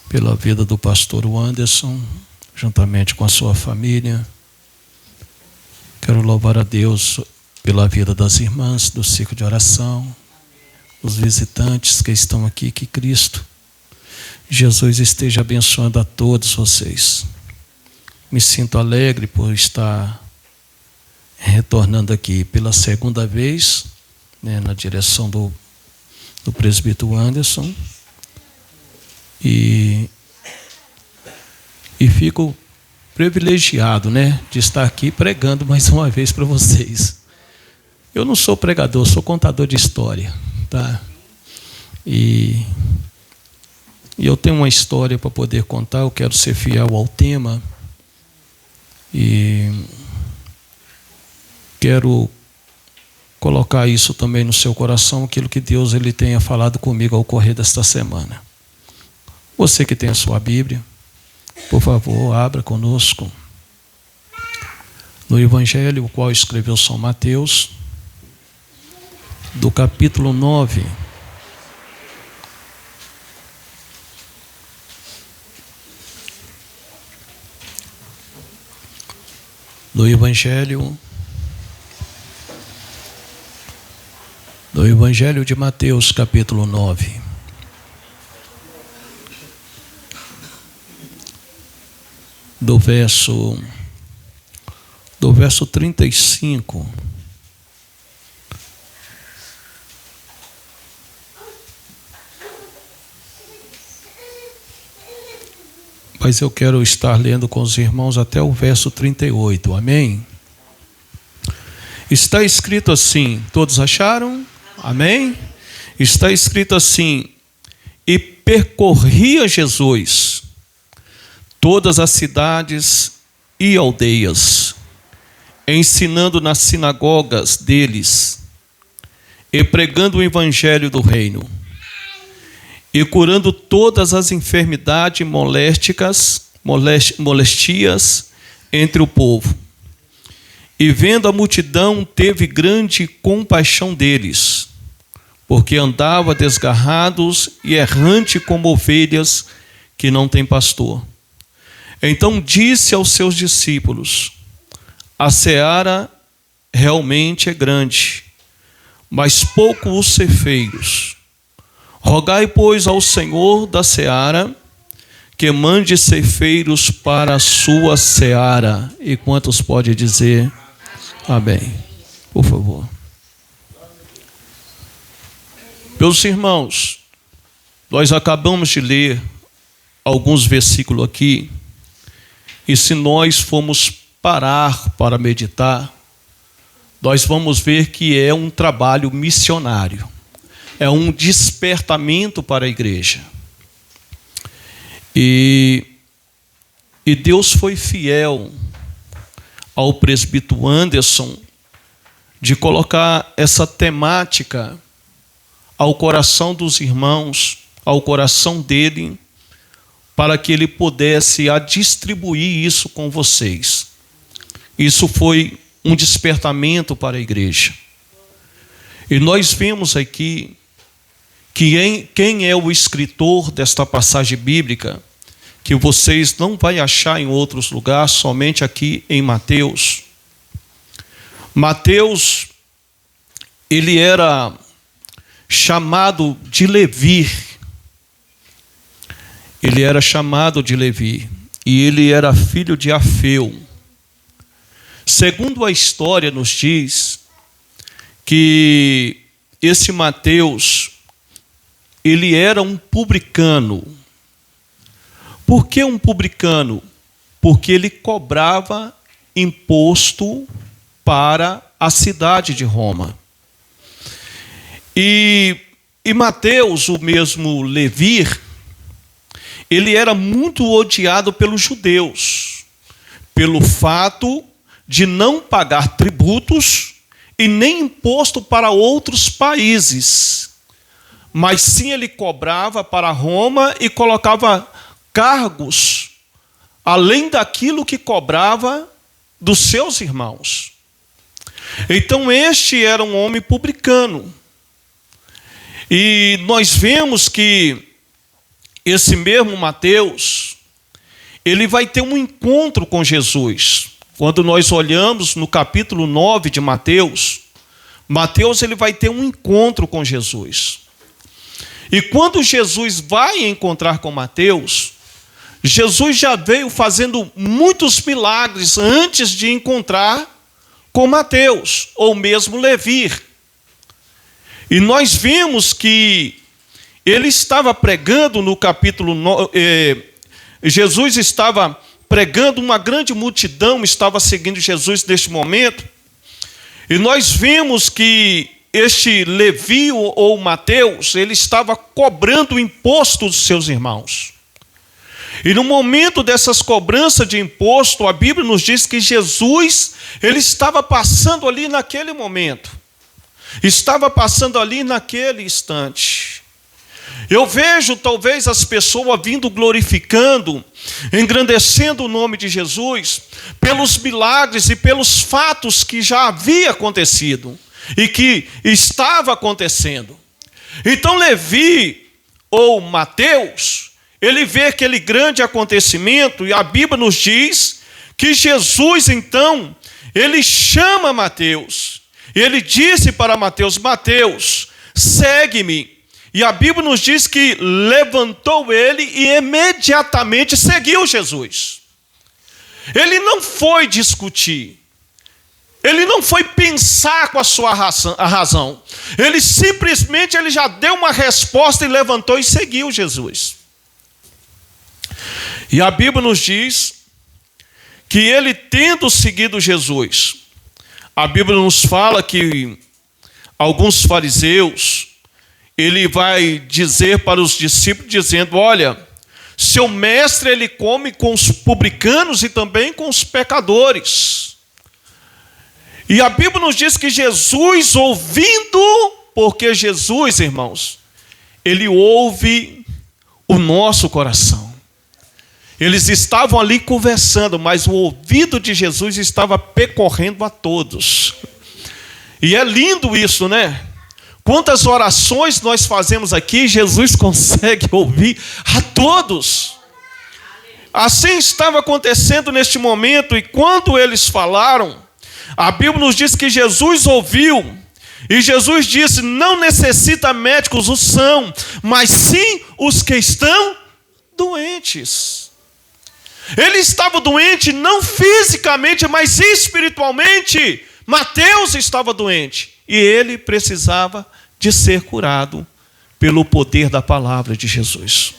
pela vida do pastor Anderson, juntamente com a sua família. Quero louvar a Deus pela vida das irmãs do ciclo de oração, os visitantes que estão aqui, que Cristo Jesus esteja abençoando a todos vocês. Me sinto alegre por estar retornando aqui pela segunda vez, na direção do presbítero Anderson, e fico privilegiado, de estar aqui pregando mais uma vez para vocês. Eu não sou pregador, sou contador de história, tá? E eu tenho uma história para poder contar. Eu quero ser fiel ao tema e quero colocar isso também no seu coração, aquilo que Deus ele tenha falado comigo ao correr desta semana. Você que tem a sua Bíblia, por favor, abra conosco no Evangelho, o qual escreveu São Mateus, do capítulo 9. No Evangelho de Mateus, capítulo 9. Do verso 35 mas eu quero estar lendo com os irmãos até o verso 38, amém? Está escrito assim, todos acharam? Amém? Está escrito assim: e percorria Jesus todas as cidades e aldeias, ensinando nas sinagogas deles, e pregando o evangelho do reino, e curando todas as enfermidades molestias entre o povo. E vendo a multidão, teve grande compaixão deles, porque andava desgarrados e errante como ovelhas que não têm pastor. Então disse aos seus discípulos: a seara realmente é grande, mas pouco os ceifeiros. Rogai, pois, ao Senhor da seara que mande ceifeiros para a sua seara. E quantos pode dizer amém? Por favor. Meus irmãos, nós acabamos de ler alguns versículos aqui, e se nós formos parar para meditar, nós vamos ver que é um trabalho missionário, é um despertamento para a igreja. E Deus foi fiel ao presbítero Anderson de colocar essa temática ao coração dos irmãos, ao coração dele, para que ele pudesse distribuir isso com vocês. Isso foi um despertamento para a igreja. E nós vemos aqui que quem é o escritor desta passagem bíblica, que vocês não vão achar em outros lugares, somente aqui em Mateus. Mateus, ele era chamado de Levi. Ele era chamado de Levi, e ele era filho de Alfeu. Segundo a história nos diz que esse Mateus, ele era um publicano. Por que um publicano? Porque ele cobrava imposto para a cidade de Roma. E Mateus, o mesmo Levi, ele era muito odiado pelos judeus, pelo fato de não pagar tributos e nem imposto para outros países. Mas sim, ele cobrava para Roma e colocava cargos além daquilo que cobrava dos seus irmãos. Então este era um homem publicano. E nós vemos que esse mesmo Mateus, ele vai ter um encontro com Jesus. Quando nós olhamos no capítulo 9 de Mateus, Mateus ele vai ter um encontro com Jesus. E quando Jesus vai encontrar com Mateus, Jesus já veio fazendo muitos milagres antes de encontrar com Mateus, ou mesmo Levi. E nós vimos que ele estava pregando no capítulo 9, Jesus estava pregando, uma grande multidão estava seguindo Jesus neste momento. E nós vimos que este Levi ou Mateus, ele estava cobrando o imposto dos seus irmãos. E no momento dessas cobranças de imposto, a Bíblia nos diz que Jesus, ele estava passando ali naquele momento. Estava passando ali naquele instante. Eu vejo talvez as pessoas vindo glorificando, engrandecendo o nome de Jesus, pelos milagres e pelos fatos que já havia acontecido e que estava acontecendo. Então Levi ou Mateus, ele vê aquele grande acontecimento e a Bíblia nos diz que Jesus então, ele chama Mateus. Ele disse para Mateus, Mateus, segue-me. E a Bíblia nos diz que levantou ele e imediatamente seguiu Jesus. Ele não foi discutir. Ele não foi pensar com a sua razão. Ele simplesmente já deu uma resposta e levantou e seguiu Jesus. E a Bíblia nos diz que ele, tendo seguido Jesus, a Bíblia nos fala que alguns fariseus, ele vai dizer para os discípulos, dizendo, olha, seu mestre ele come com os publicanos e também com os pecadores. E a Bíblia nos diz que Jesus ouvindo, porque Jesus, irmãos, ele ouve o nosso coração. Eles estavam ali conversando, mas o ouvido de Jesus estava percorrendo a todos. E é lindo isso, né? Quantas orações nós fazemos aqui, Jesus consegue ouvir a todos. Assim estava acontecendo neste momento, e quando eles falaram, a Bíblia nos diz que Jesus ouviu, e Jesus disse, não necessita médicos os são, mas sim os que estão doentes. Ele estava doente não fisicamente, mas espiritualmente. Mateus estava doente e ele precisava de ser curado pelo poder da palavra de Jesus.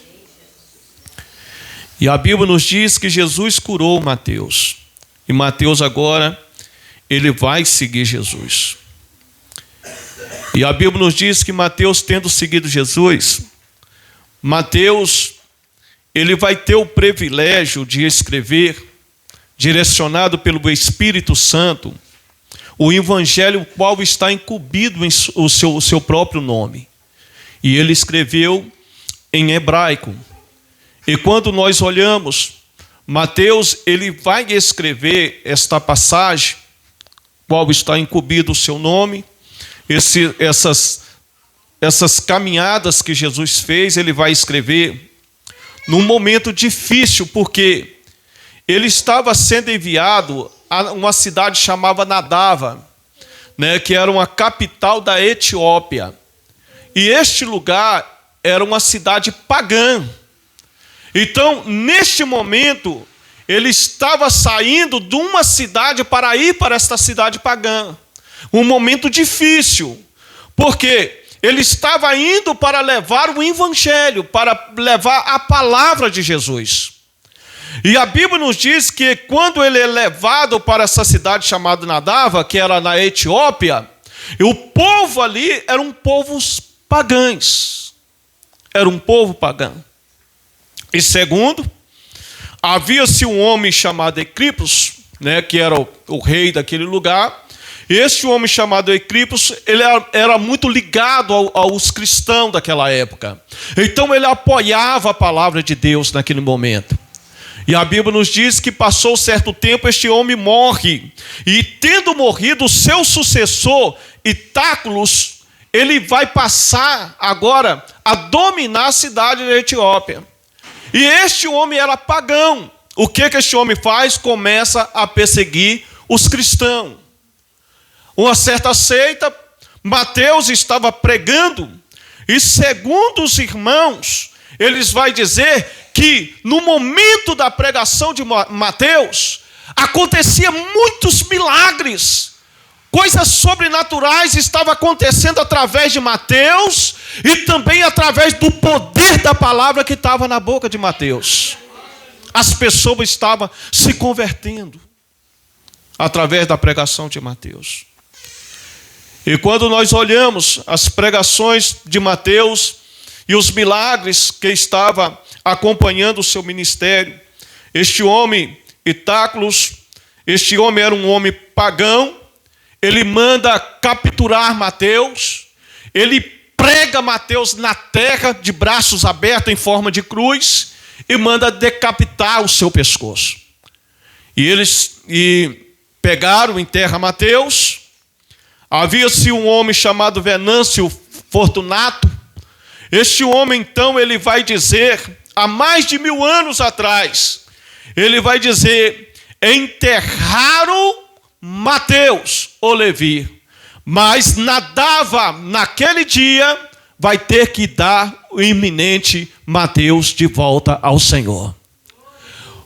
E a Bíblia nos diz que Jesus curou Mateus. E Mateus agora, ele vai seguir Jesus. E a Bíblia nos diz que Mateus, tendo seguido Jesus, Mateus, ele vai ter o privilégio de escrever, direcionado pelo Espírito Santo, o evangelho qual está incumbido em o seu próprio nome. E ele escreveu em hebraico. E quando nós olhamos, Mateus, ele vai escrever esta passagem, qual está incumbido o seu nome, essas caminhadas que Jesus fez, ele vai escrever num momento difícil, porque ele estava sendo enviado a uma cidade chamada Nadava, né, que era uma capital da Etiópia. E este lugar era uma cidade pagã. Então, neste momento, ele estava saindo de uma cidade para ir para esta cidade pagã. Um momento difícil, porque ele estava indo para levar o evangelho, para levar a palavra de Jesus. E a Bíblia nos diz que quando ele é levado para essa cidade chamada Nadava, que era na Etiópia, e o povo ali era um povo pagãos. Era um povo pagão. E segundo, havia-se um homem chamado Ecripos, né, que era o rei daquele lugar. Este homem chamado Ecripos, ele era muito ligado aos cristãos daquela época. Então ele apoiava a palavra de Deus naquele momento. E a Bíblia nos diz que passou certo tempo, este homem morre. E tendo morrido, o seu sucessor, Itáculos, ele vai passar agora a dominar a cidade da Etiópia. E este homem era pagão. O que este homem faz? Começa a perseguir os cristãos. Uma certa seita, Mateus estava pregando, e segundo os irmãos, eles vão dizer que no momento da pregação de Mateus, acontecia muitos milagres, coisas sobrenaturais estavam acontecendo através de Mateus, e também através do poder da palavra que estava na boca de Mateus. As pessoas estavam se convertendo através da pregação de Mateus. E quando nós olhamos as pregações de Mateus e os milagres que estava acompanhando o seu ministério, este homem, Itáculos, este homem era um homem pagão, ele manda capturar Mateus, ele prega Mateus na terra de braços abertos em forma de cruz e manda decapitar o seu pescoço. E eles pegaram em terra Mateus. Havia-se um homem chamado Venâncio Fortunato. Este homem, então, ele vai dizer, há mais de 1000 anos atrás, ele vai dizer, enterraram Mateus, ou Levi, mas nadava naquele dia, vai ter que dar o iminente Mateus de volta ao Senhor.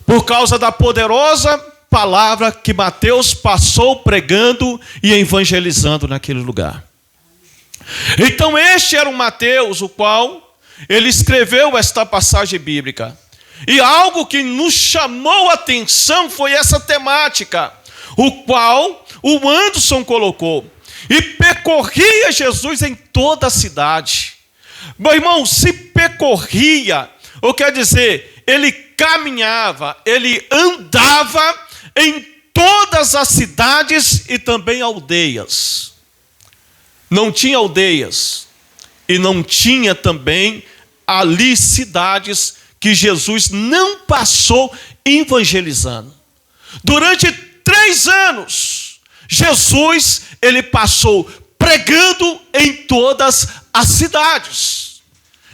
Por causa da poderosa palavra que Mateus passou pregando e evangelizando naquele lugar. Então este era o Mateus, o qual ele escreveu esta passagem bíblica. E algo que nos chamou a atenção foi essa temática, o qual o Anderson colocou. E percorria Jesus em toda a cidade. Meu irmão, se percorria, ou quer dizer, ele caminhava, ele andava em todas as cidades e também aldeias. Não tinha aldeias e não tinha também ali cidades que Jesus não passou evangelizando. Durante 3 anos, Jesus ele passou pregando em todas as cidades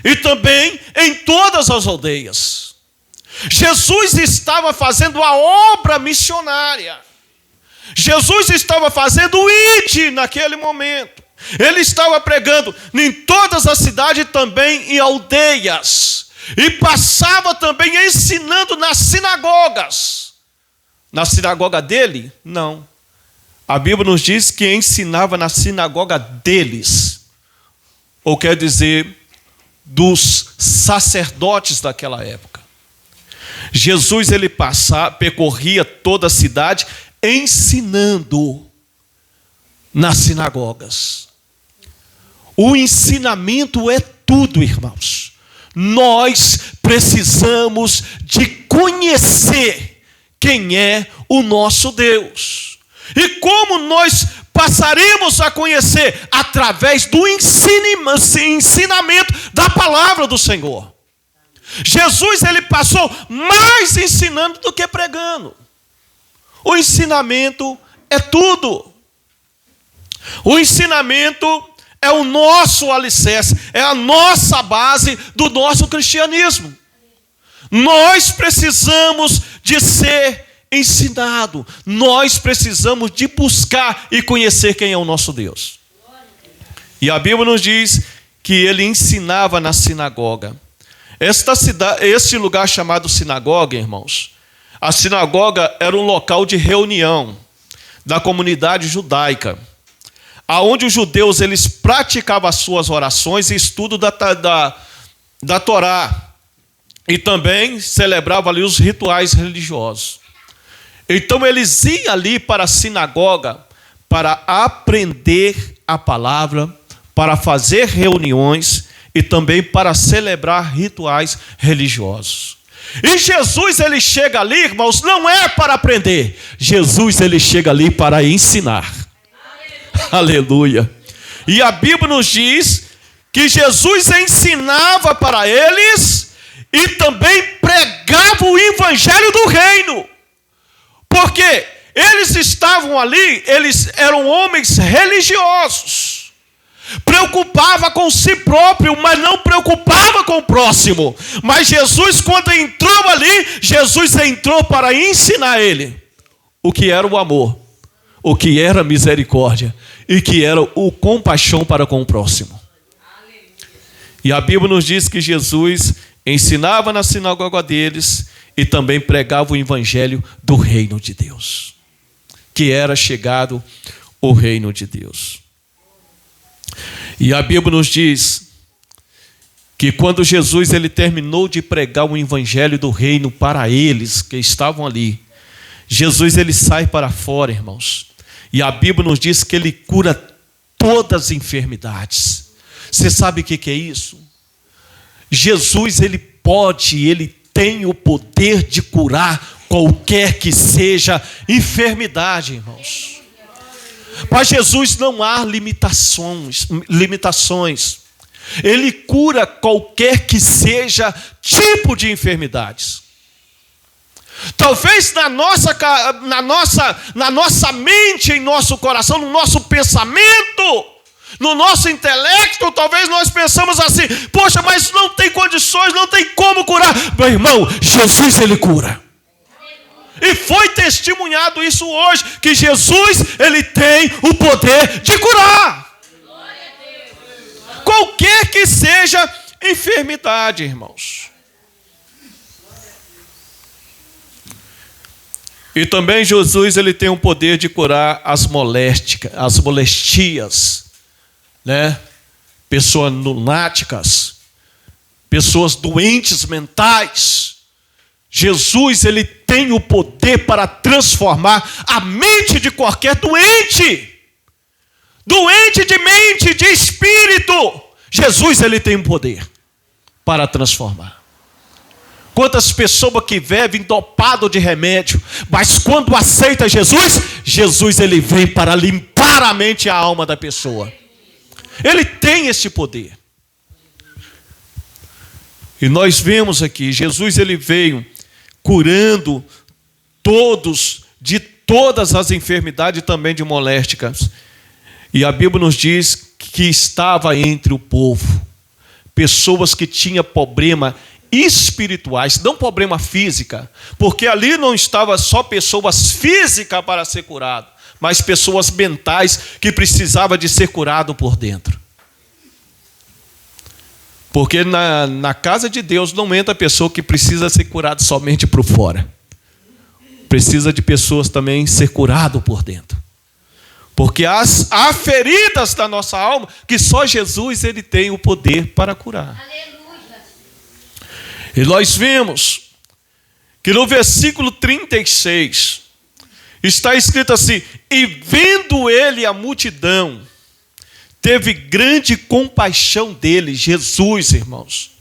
e também em todas as aldeias. Jesus estava fazendo a obra missionária. Jesus estava fazendo o ID naquele momento. Ele estava pregando em todas as cidades e também em aldeias. E passava também ensinando nas sinagogas. Na sinagoga dele? Não. A Bíblia nos diz que ensinava na sinagoga deles. Ou quer dizer, dos sacerdotes daquela época. Jesus ele percorria toda a cidade ensinando nas sinagogas. O ensinamento é tudo, irmãos. Nós precisamos de conhecer quem é o nosso Deus. E como nós passaremos a conhecer? Através do ensinamento da palavra do Senhor. Jesus ele passou mais ensinando do que pregando. O ensinamento é tudo. O ensinamento é o nosso alicerce, é a nossa base do nosso cristianismo. Nós precisamos de ser ensinado. Nós precisamos de buscar e conhecer quem é o nosso Deus. E a Bíblia nos diz que ele ensinava na sinagoga. Este lugar chamado sinagoga, irmãos, a sinagoga era um local de reunião da comunidade judaica, aonde os judeus eles praticavam as suas orações e estudo da Torá, e também celebravam ali os rituais religiosos. Então eles iam ali para a sinagoga para aprender a palavra, para fazer reuniões e também para celebrar rituais religiosos. E Jesus ele chega ali, irmãos, não é para aprender. Jesus ele chega ali para ensinar. Aleluia. E a Bíblia nos diz que Jesus ensinava para eles e também pregava o evangelho do reino. Porque eles estavam ali, eles eram homens religiosos. preocupava com si próprio, mas não preocupava com o próximo. Mas Jesus, quando entrou ali, Jesus entrou para ensinar ele o que era o amor, o que era a misericórdia e que era o compaixão para com o próximo. E a Bíblia nos diz que Jesus ensinava na sinagoga deles e também pregava o evangelho do reino de Deus, que era chegado o reino de Deus. E a Bíblia nos diz que quando Jesus ele terminou de pregar o evangelho do reino para eles que estavam ali, Jesus ele sai para fora, irmãos. E a Bíblia nos diz que ele cura todas as enfermidades. Você sabe o que é isso? Jesus ele tem o poder de curar qualquer que seja enfermidade, irmãos. Para Jesus não há limitações. Ele cura qualquer que seja tipo de enfermidades. Talvez na nossa mente, em nosso coração, no nosso pensamento, no nosso intelecto, talvez nós pensamos assim: poxa, mas não tem condições, não tem como curar. Meu irmão, Jesus ele cura. E foi testemunhado isso hoje, que Jesus ele tem o poder de curar qualquer que seja enfermidade, irmãos. E também Jesus ele tem o poder de curar as molestias, né? Pessoas lunáticas, pessoas doentes mentais. Jesus ele tem o poder para transformar a mente de qualquer doente de mente, de espírito. Jesus ele tem o poder para transformar. Quantas pessoas que vivem dopado de remédio, mas quando aceita Jesus, Jesus ele vem para limpar a mente e a alma da pessoa. Ele tem esse poder. E nós vemos aqui, Jesus ele veio curando todos, de todas as enfermidades, também de molésticas. E a Bíblia nos diz que estava entre o povo pessoas que tinham problema espirituais, não problema física, porque ali não estava só pessoas físicas para ser curado, mas pessoas mentais que precisavam de ser curado por dentro. Porque na casa de Deus não entra pessoa que precisa ser curada somente por fora. Precisa de pessoas também ser curado por dentro. Porque há feridas da nossa alma que só Jesus ele tem o poder para curar. Aleluia. E nós vemos que no versículo 36 está escrito assim: e vendo ele a multidão, teve grande compaixão dele. Jesus, irmãos,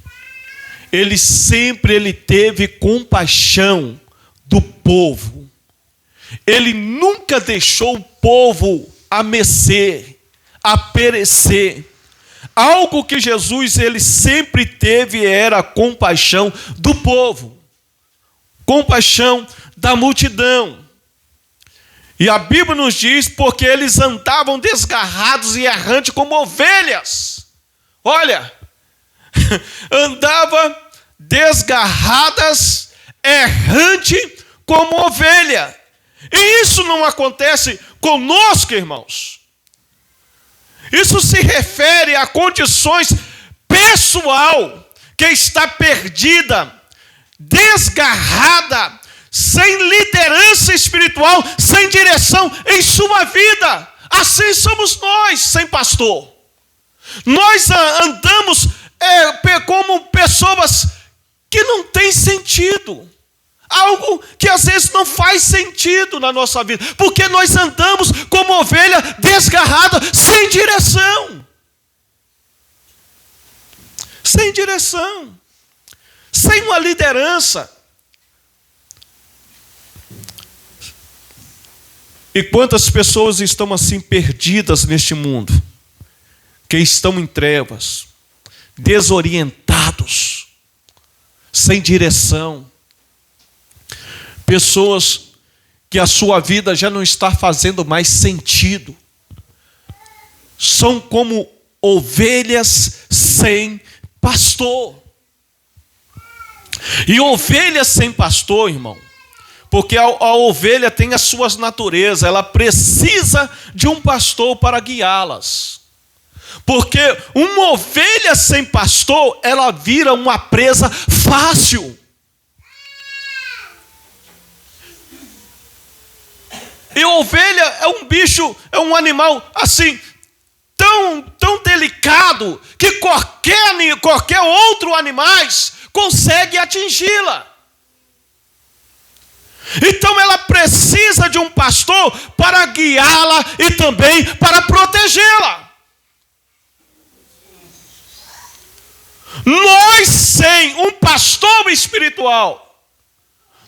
ele sempre teve compaixão do povo. Ele nunca deixou o povo a mercê, a perecer. Algo que Jesus ele sempre teve era a compaixão do povo, compaixão da multidão. E a Bíblia nos diz, porque eles andavam desgarrados e errantes como ovelhas. Olha, andava desgarradas, errante como ovelha. E isso não acontece conosco, irmãos. Isso se refere a condições pessoal que está perdida, desgarrada, sem liderança espiritual, sem direção em sua vida. Assim somos nós, sem pastor. Nós andamos como pessoas que não têm sentido. Algo que às vezes não faz sentido na nossa vida, porque nós andamos como ovelha desgarrada, sem direção. Sem direção. Sem uma liderança. E quantas pessoas estão assim perdidas neste mundo, que estão em trevas, desorientados, sem direção. Pessoas que a sua vida já não está fazendo mais sentido. São como ovelhas sem pastor. E ovelhas sem pastor, irmão, porque a ovelha tem as suas naturezas, ela precisa de um pastor para guiá-las. Porque uma ovelha sem pastor, ela vira uma presa fácil. E a ovelha é um bicho, é um animal assim, tão delicado, que qualquer outro animal consegue atingi-la. Então ela precisa de um pastor para guiá-la e também para protegê-la. Nós, sem um pastor espiritual,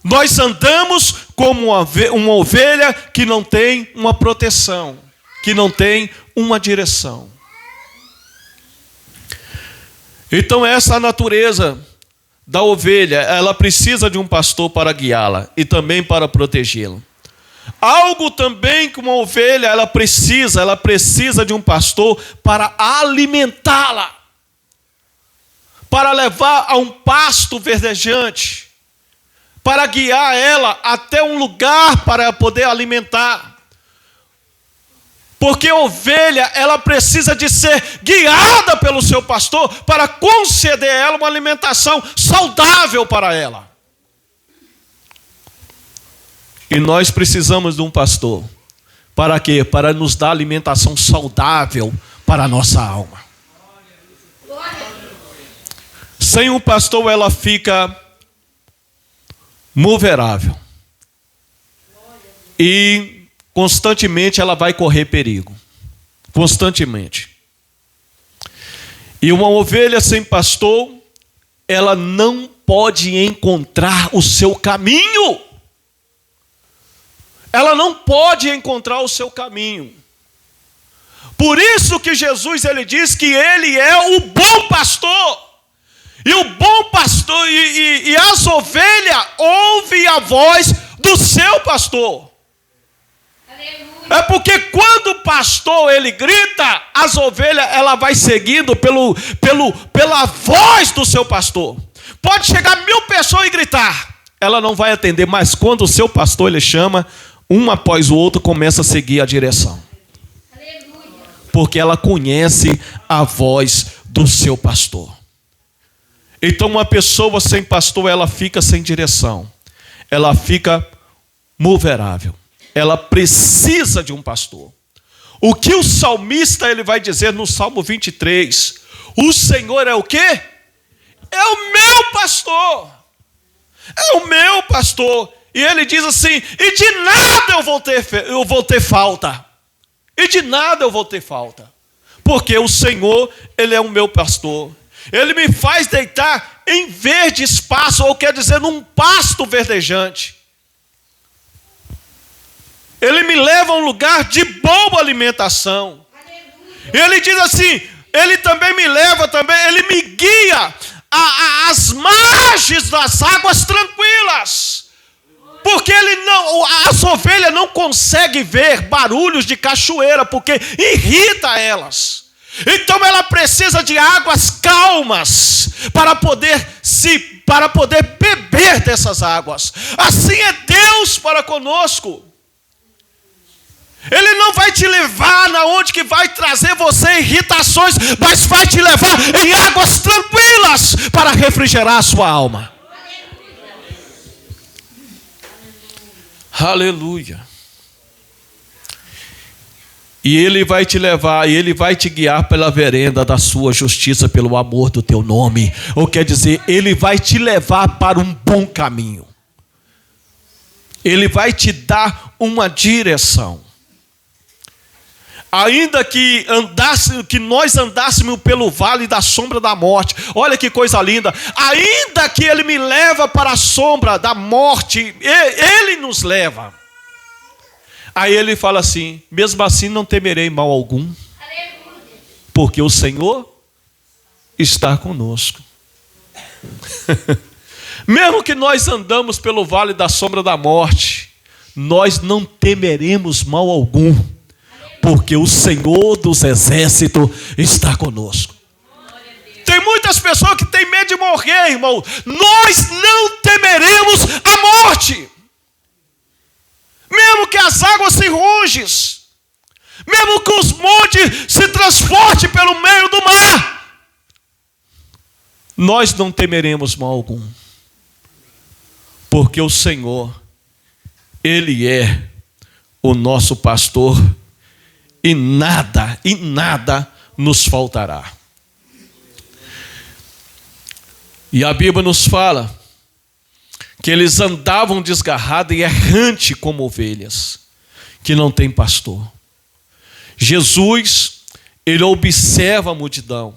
nós andamos como uma ovelha que não tem uma proteção, que não tem uma direção. Então essa é a natureza da ovelha, ela precisa de um pastor para guiá-la e também para protegê-la. Algo também que uma ovelha ela precisa de um pastor para alimentá-la, para levar a um pasto verdejante, para guiar ela até um lugar para poder alimentar. Porque a ovelha, ela precisa de ser guiada pelo seu pastor para conceder a ela uma alimentação saudável para ela. E nós precisamos de um pastor. Para quê? Para nos dar alimentação saudável para a nossa alma. Sem um pastor, ela fica vulnerável. E constantemente ela vai correr perigo. Constantemente. E uma ovelha sem pastor, ela não pode encontrar o seu caminho. Ela não pode encontrar o seu caminho. Por isso que Jesus ele diz que ele é o bom pastor. E o bom pastor e as ovelhas ouvem a voz do seu pastor. É porque quando o pastor ele grita, as ovelhas ela vai seguindo pela voz do seu pastor. Pode chegar 1000 pessoas e gritar, ela não vai atender, mas quando o seu pastor ele chama, um após o outro começa a seguir a direção. Porque ela conhece a voz do seu pastor. Então uma pessoa sem pastor, ela fica sem direção. Ela fica vulnerável. Ela precisa de um pastor. O que o salmista ele vai dizer no Salmo 23? O Senhor é o quê? É o meu pastor. É o meu pastor. E ele diz assim, e de nada eu vou ter falta. E de nada eu vou ter falta. Porque o Senhor, ele é o meu pastor. Ele me faz deitar em verde espaço, ou quer dizer, num pasto verdejante. Ele me leva a um lugar de boa alimentação. Ele diz assim, ele também me leva, ele me guia às margens das águas tranquilas. Porque as ovelhas não conseguem ver barulhos de cachoeira, porque irrita elas. Então ela precisa de águas calmas para poder beber dessas águas. Assim é Deus para conosco. Ele não vai te levar na onde que vai trazer você irritações, mas vai te levar em águas tranquilas para refrigerar a sua alma. Aleluia. E ele vai te levar, e ele vai te guiar pela vereda da sua justiça, pelo amor do teu nome. Ou quer dizer, ele vai te levar para um bom caminho. Ele vai te dar uma direção. Ainda que nós andássemos pelo vale da sombra da morte, olha que coisa linda, ainda que ele me leva para a sombra da morte, ele nos leva. Aí ele fala assim, mesmo assim não temerei mal algum, porque o Senhor está conosco. Mesmo que nós andamos pelo vale da sombra da morte, nós não temeremos mal algum, porque o Senhor dos exércitos está conosco. Tem muitas pessoas que têm medo de morrer, irmão. Nós não temeremos a morte. Mesmo que as águas se rugem, mesmo que os montes se transportem pelo meio do mar, nós não temeremos mal algum. Porque o Senhor, Ele é o nosso pastor e nada nos faltará. E a Bíblia nos fala que eles andavam desgarrados e errantes como ovelhas, que não tem pastor. Jesus, ele observa a multidão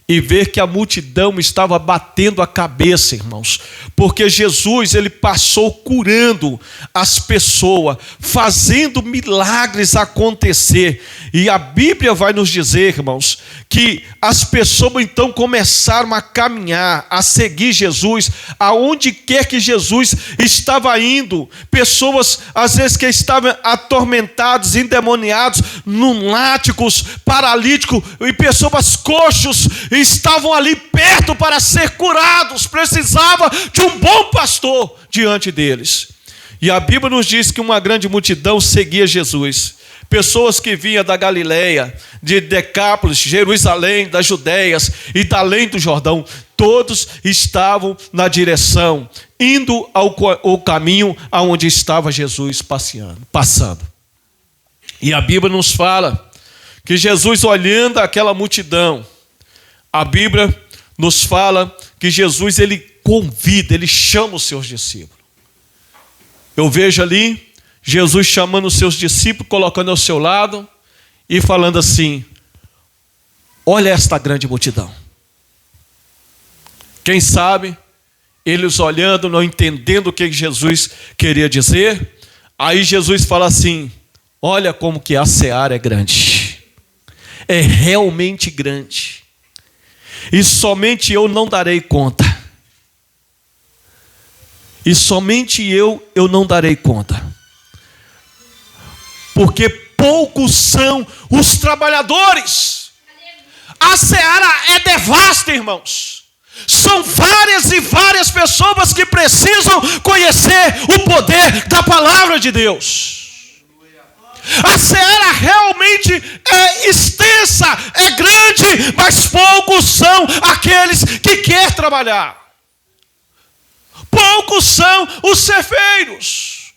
e vê que a multidão estava batendo a cabeça, irmãos, porque Jesus, ele passou curando as pessoas, fazendo milagres acontecer. E a Bíblia vai nos dizer, irmãos, que as pessoas então começaram a caminhar, a seguir Jesus, aonde quer que Jesus estava indo. Pessoas, às vezes, que estavam atormentados, endemoniados, lunáticos, paralíticos, e pessoas coxos, estavam ali perto para ser curados, precisava de um bom pastor diante deles. E a Bíblia nos diz que uma grande multidão seguia Jesus. Pessoas que vinham da Galileia, de Decápolis, Jerusalém, das Judeias e da além do Jordão, todos estavam na direção, indo ao caminho aonde estava Jesus passando. E a Bíblia nos fala que Jesus, olhando aquela multidão, a Bíblia nos fala que Jesus, ele convida, ele chama os seus discípulos. Eu vejo ali Jesus chamando os seus discípulos, colocando ao seu lado e falando assim: olha esta grande multidão. Quem sabe, eles olhando, não entendendo o que Jesus queria dizer. Aí Jesus fala assim: olha como que a seara é grande. É realmente grande. E somente eu não darei conta. E somente eu não darei conta. Porque poucos são os trabalhadores. A seara é devasta, irmãos. São várias e várias pessoas que precisam conhecer o poder da palavra de Deus. A seara realmente é extensa, é grande, mas poucos são aqueles que querem trabalhar. Poucos são os ceifeiros.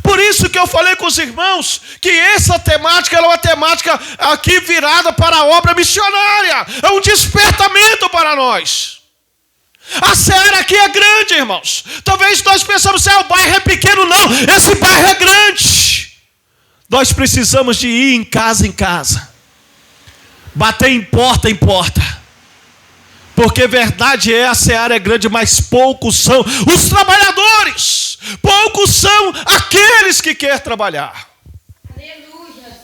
Por isso que eu falei com os irmãos que essa temática é uma temática aqui virada para a obra missionária. É um despertamento para nós. A seara aqui é grande, irmãos. Talvez nós pensamos que o bairro é pequeno. Não, esse bairro é grande. Nós precisamos de ir em casa, bater em porta, porque verdade é, a seara é grande, mas poucos são os trabalhadores, poucos são aqueles que querem trabalhar. Aleluia.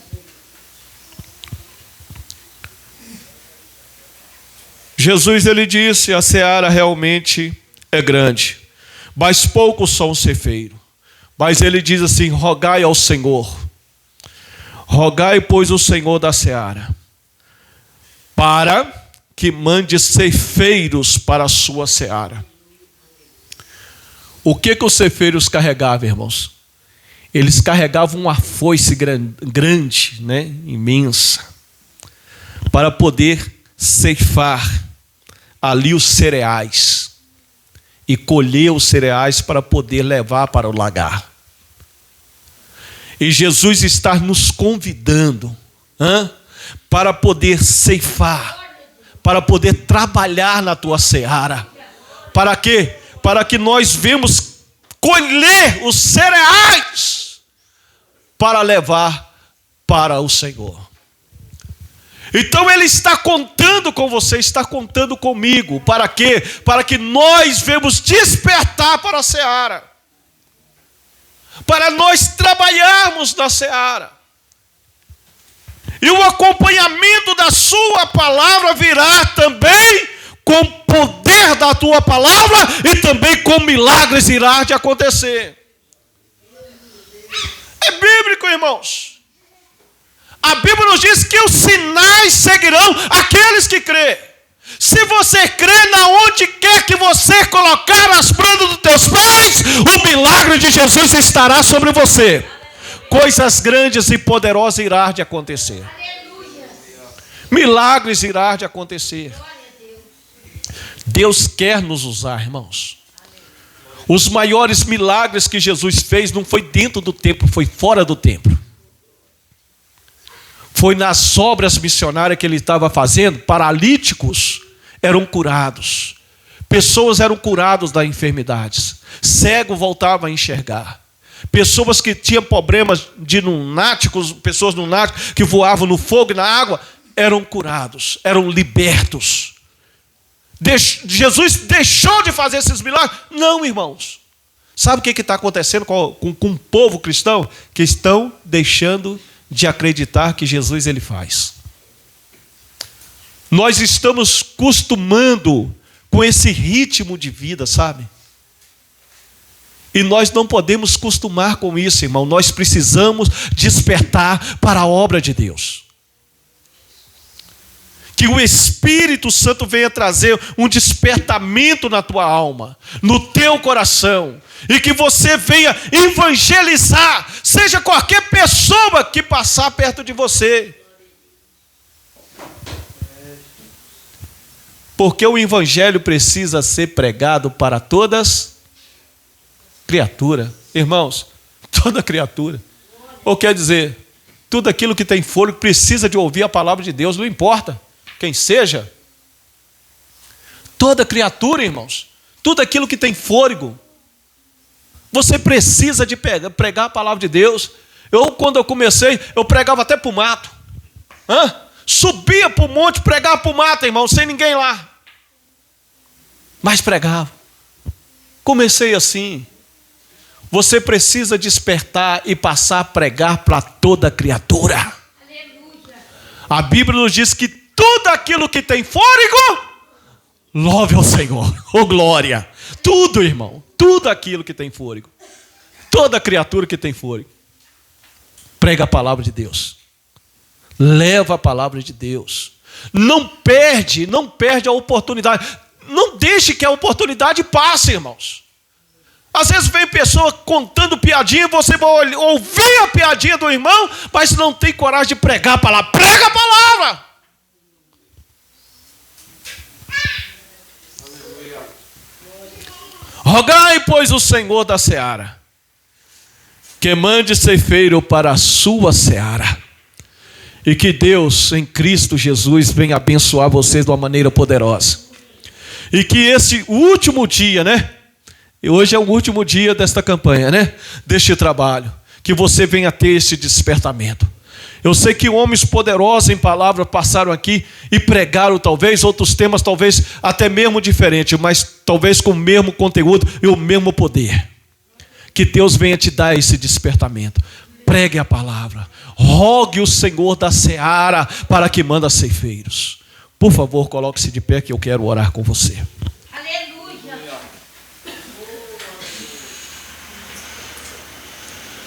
Jesus, ele disse: a seara realmente é grande, mas poucos são os ceifeiros. Mas ele diz assim: rogai ao Senhor. Rogai, pois, o Senhor da seara, para que mande ceifeiros para a sua seara. O que os ceifeiros carregavam, irmãos? Eles carregavam uma foice grande, né, imensa, para poder ceifar ali os cereais e colher os cereais para poder levar para o lagar. E Jesus está nos convidando para poder ceifar, para poder trabalhar na tua seara. Para quê? Para que nós venhamos colher os cereais para levar para o Senhor. Então Ele está contando com você, está contando comigo. Para quê? Para que nós venhamos despertar para a seara. Para nós trabalharmos na seara. E o acompanhamento da sua palavra virá também com o poder da tua palavra e também com milagres irá de acontecer. É bíblico, irmãos. A Bíblia nos diz que os sinais seguirão aqueles que crê. Se você crê, na onde quer que você colocar as plantas dos teus pés, o milagre de Jesus estará sobre você. Coisas grandes e poderosas irá de acontecer. Milagres irá de acontecer. Deus quer nos usar, irmãos. Os maiores milagres que Jesus fez não foi dentro do templo, foi fora do templo. Foi nas obras missionárias que ele estava fazendo. Paralíticos eram curados. Pessoas eram curadas das enfermidades. Cego voltava a enxergar. Pessoas que tinham problemas de lunáticos, pessoas lunáticas que voavam no fogo e na água, eram curados, eram libertos. Jesus deixou de fazer esses milagres? Não, irmãos. Sabe o que está acontecendo com o povo cristão? Que estão deixando de acreditar que Jesus ele faz. Nós estamos acostumando com esse ritmo de vida, sabe? E nós não podemos acostumar com isso, irmão. Nós precisamos despertar para a obra de Deus. Que o Espírito Santo venha trazer um despertamento na tua alma, no teu coração. E que você venha evangelizar, seja qualquer pessoa que passar perto de você. Porque o evangelho precisa ser pregado para todas criatura. Irmãos, toda criatura. Ou quer dizer, tudo aquilo que tem fôlego precisa de ouvir a palavra de Deus, não importa quem seja. Toda criatura, irmãos, tudo aquilo que tem fôlego, você precisa de pregar a palavra de Deus. Quando eu comecei, eu pregava até para o mato. Subia para o monte, pregava para o mato, irmão, sem ninguém lá. Mas pregava. Comecei assim. Você precisa despertar e passar a pregar para toda criatura. Aleluia. A Bíblia nos diz que tudo aquilo que tem fôlego, louve ao Senhor. Oh glória. Tudo, irmão. Tudo aquilo que tem fôlego. Toda criatura que tem fôlego. Prega a palavra de Deus. Leva a palavra de Deus. Não perde a oportunidade. Não deixe que a oportunidade passe, irmãos. Às vezes vem pessoa contando piadinha, você vai ouvir a piadinha do irmão, mas não tem coragem de pregar a palavra. Prega a palavra! Rogai, pois, o Senhor da seara, que mande ceifeiro para a sua seara. E que Deus, em Cristo Jesus, venha abençoar vocês de uma maneira poderosa. E que esse último dia, hoje é o último dia desta campanha, deste trabalho, que você venha ter esse despertamento. Eu sei que homens poderosos em palavra passaram aqui e pregaram talvez outros temas, talvez até mesmo diferentes, mas talvez com o mesmo conteúdo e o mesmo poder. Que Deus venha te dar esse despertamento. Pregue a palavra. Rogue o Senhor da seara para que manda ceifeiros. Por favor, coloque-se de pé que eu quero orar com você.